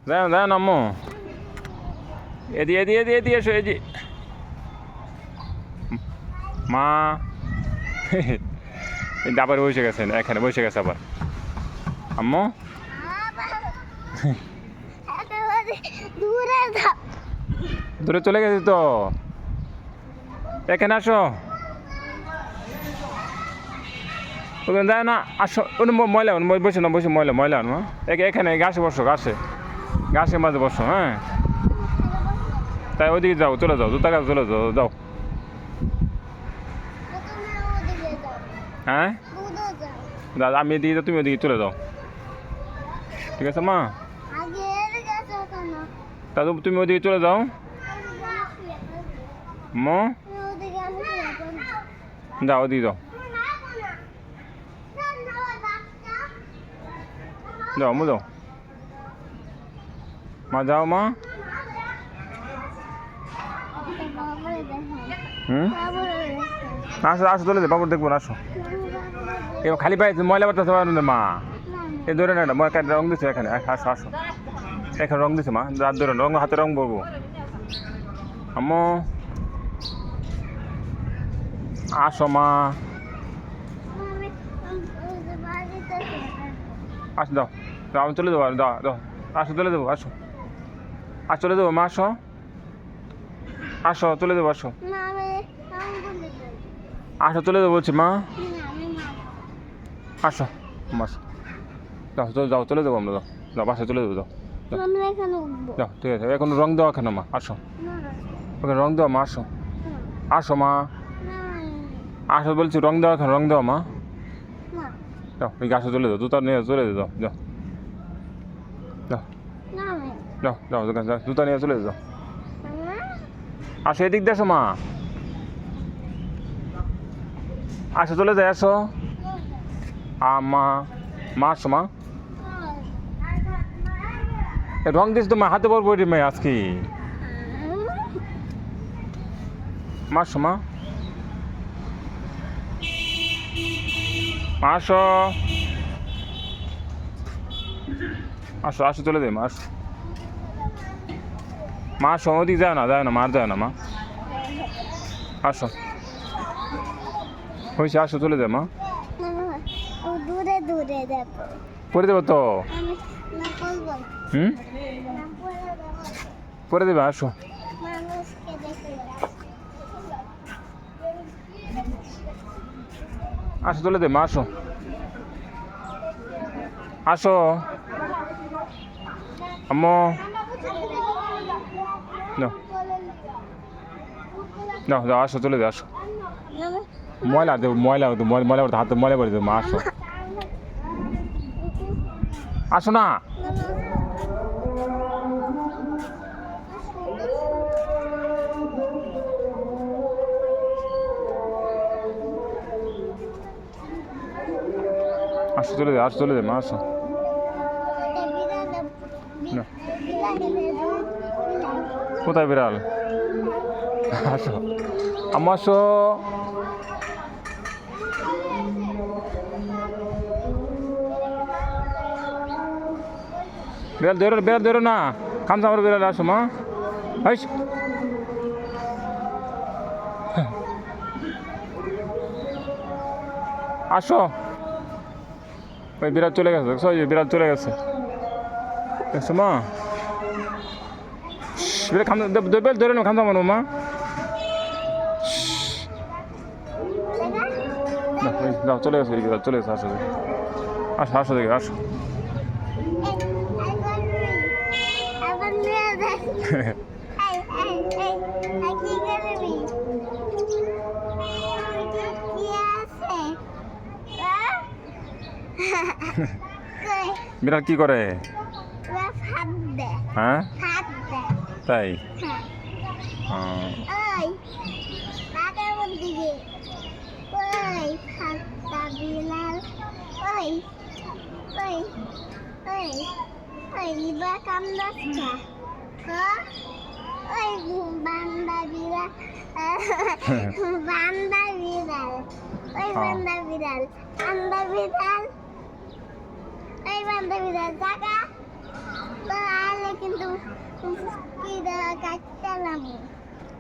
যাও যাও নামো এদি এসো এদি মা আবার বসে গেছেন এখানে বসে গেছে আবার আম্মু দূরে চলে গেছি তো এখানে আসো ওখানে যায় না আসো ময়লা বসে না বসে ময়লা আনো এখানে ঘাসে বসো ঘাসের মাঝে বসো হ্যাঁ তাই ওইদিকে যাও চলে যাও জুতা গাছ চলে যাও যাও হ্যাঁ দাদা আমি এদিকে যাও তুমি ওদিকে চলে যাও ঠিক আছে মা তা তুমি ওদিকে চলে যাও মো যাও ওদিকে যাও যাও মো যাও মা যাও মা আসো আসো চলে যাও বাবুর দেখবো না আসো এবার খালি পাই ময়লা বাড়তে মা এই ধরে না রং দিচ্ছে এখানে আসো আসো এখানে রং দিচ্ছে মা রাত ধরে রং হাতে রং বলবো আম্মু আসো মা আসো দাও দাও আমি চলে দেবো দাও দাও আসো চলে দেবো আসো আর চলে দেবো মা আসো আসো চলে দেবো আসো আসো চলে দেবো বলছি মা আসো মাস যাও যাও চলে দেবো আমরা যাও যাও বাসায় চলে দেবো যাও যাও ঠিক আছে এখন রং দেওয়া কেন মা আসো ওখানে রং দেওয়া মা আসো আসো মা আসো বলছি রং দেওয়া কেন রং দেওয়া মা যাও এই গাছে চলে যাও জুতা নিয়ে চলে যাও যাও যাও যাও যাও যাও জুতা নিয়ে চলে যাও আসো এদিক দিয়ে আসো মা আসো চলে যায় আসো মা মা আসো মা রং দিস তো মা হাতে পড়বো মেয়ে আজকে মা আসো মা আসো আসো আসো চলে যাই মা আসো মা আসো ওদিকে যায় না মার যায় না মা আসো হয়েছে আসো চলে যায় মা পরে দেবো তো পরে দেবে আসো আসো চলে দে মা আসো আসো আম্মু যাও যাও আসো চলে দে আসো ময়লা দেবো ময়লা হাতে ময়লা করে দেবো মা আসো আসো না আসো চলে দে মা আসো কোথায় বিড়াল আসো আম্মা আসো বিড়াল ধরো না খামসা আমার বিড়াল আসো মা আসো ওই বিড়াল চলে গেছে বিড়াল চলে গেছে দেখছো মা বিড়াল ধরে না খামসা মানো মা যাও চলে গেছে বিড়াল চলে গেছে আসো আসো আসো দেখে আসো বিড়াল কি করে হ্যাঁ তাই বান্ধবীরা জায়গা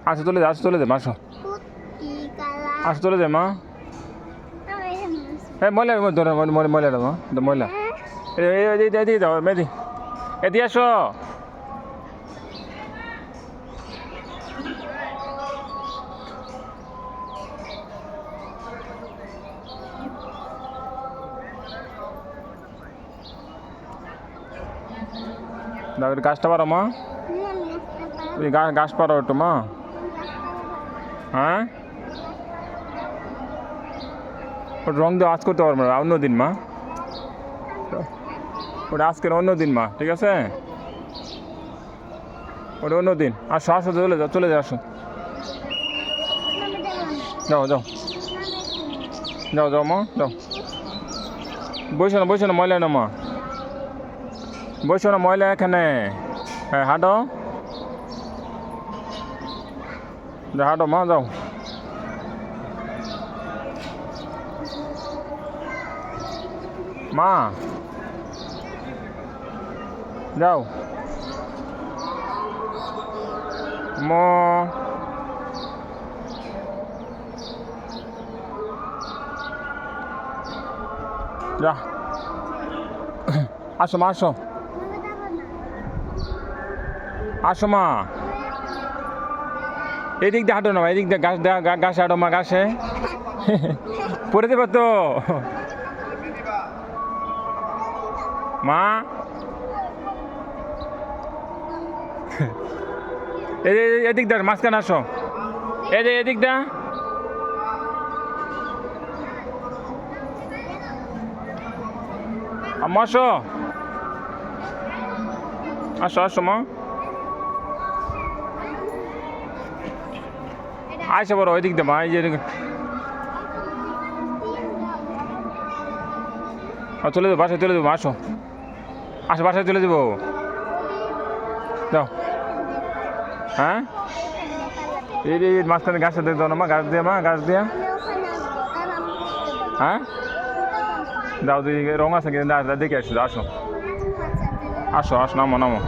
আসো চলে দে মা আসো আসো চলে দে মা হ্যাঁ ময়লা ধরো ময়লা মা ময়লা এদিকে যাও মেদি এদিকে আসো গাছটা পারো মা গাছ পারো একটু মা হ্যাঁ ওটা রং দিয়ে আজ করতে পারবো না অন্য দিন মা ওটা আজকের অন্য দিন মা ঠিক আছে ওটা অন্য দিন আসো আসো চলে যাও আসো যাও মা যাও বসো না ময়লা না মা বসো না ময়লা এখানে হ্যাঁ হাঁটো মা যাও মা যাও মো যা আসো মা আসো মা এদিক দিয়ে হাঁটো না এদিক দিয়ে গাছ হাঁটো মা গাছে পরে দেবো তো মা এদিক দা মাঝখানে আসো এদিক দা আসো মা আইসা বড় ওই দিক দে মা এই যে চলে দেবো বাসায় চলে দেবো আসো বাসায় চলে দেবো যাও হ্যাঁ এই মাঝখানে গাছটা দিয়ে দাও না মা গাছ দিয়ে হ্যাঁ যাও দিকে রং আছে দেখে আসো আসো নামো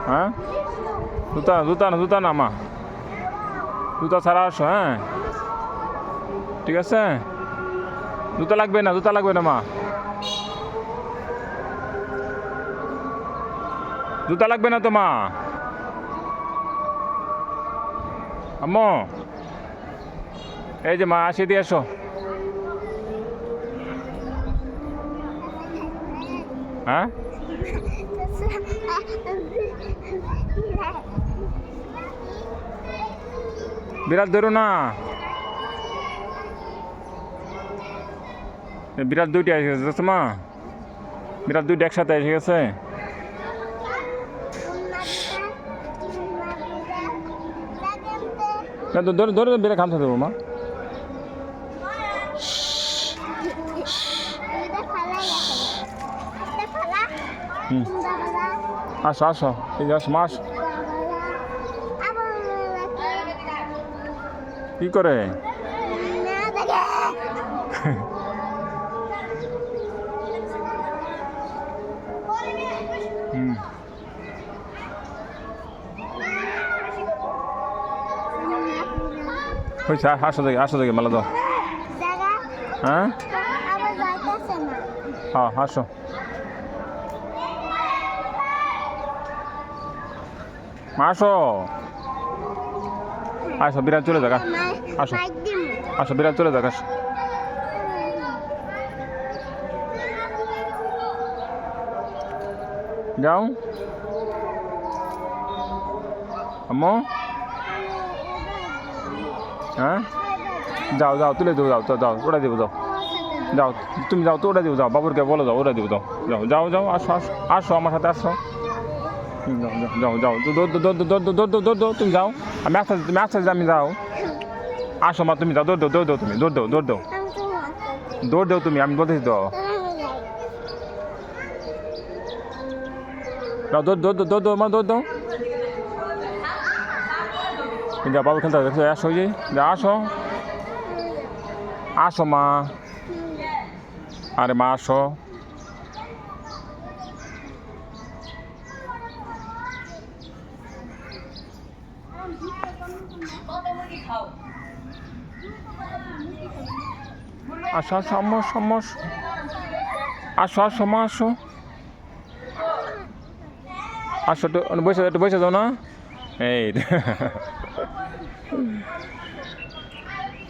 হ্যাঁ জুতা না মা জুতা ছাড়া আসো হ্যাঁ ঠিক আছে জুতা লাগবে না মা জুতা লাগবে না তো মা আম্মু এই যে মা আসে দিয়ে আসো হ্যাঁ বিড়াল ধরো না বিড়াল দুইটা এসে গেছে মা বিড়াল দুইটা একসাথে এসে গেছে ধরে বেড়ে খামতে দেবো মা আসো এই যে আসো মা আসো কি করে আসো দেখে মেলা দাও হ্যাঁ আসো বিরাট চলে যাক আসো বিরাট চলে যাক আসো যাও আম্মু হ্যাঁ যাও তুলে দেবো যাও ওটা দেবো যাও তুমি যাও তো ওটা দেবো যাও বাবুরকে বলো যাও ওটা দেবো যাও আসো আমার সাথে আসো যাও দৌড় তুমি যাও আমি আস্তে আমি যাও আসো মা তুমি যাও দৌড় দাও তুমি আমি বলতেছি তো যাও দৌড় মা দৌড় দাও যা বাবু খেলতে আসো যে আসো মা আরে মা আসো আসো আসো আম্মা আসো আম্মা আসো আসো আসো মা আসো আসো একটু বসে যাও না এই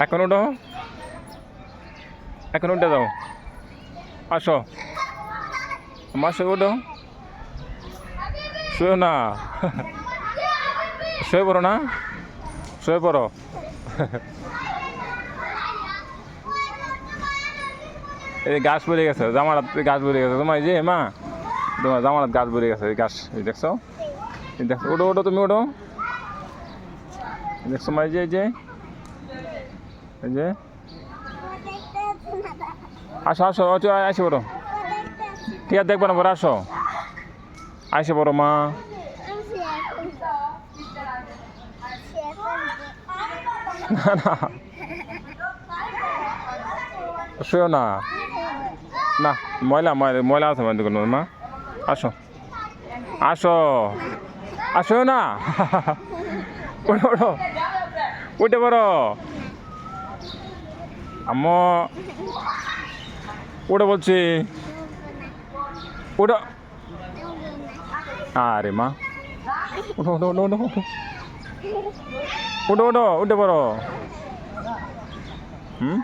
এখন উঠো এখন উঠে যাও আসো আমার শুয়ে উঠো শুয়ে না শুয়ে পড়ো না শুয়ে পড়ো এই গাছ পড়ে গেছে জামারাত গাছ পড়ে গেছে তোমার এই যে মা তোমার জামারাত গাছ পড়ে গেছে এই গাছ এই দেখছো এই দেখছো ওঠো ওঠো তুমি ওঠো দেখছো মা এই যে এই যে আসো আসো আসে পড়ো ঠিক আছে দেখবো না পরে আসো আসে পড়ো মা না না শুয়েও না না ময়লা আছে মানে কোনো মা আসো আসো আসো না ওঠো ওঠো উঠে পড়ো আম্মু উঠে বলছি উঠো আরে মা উঠো উঠো উঠো উঠো উঠো উঠো উঠে পড়ো হুম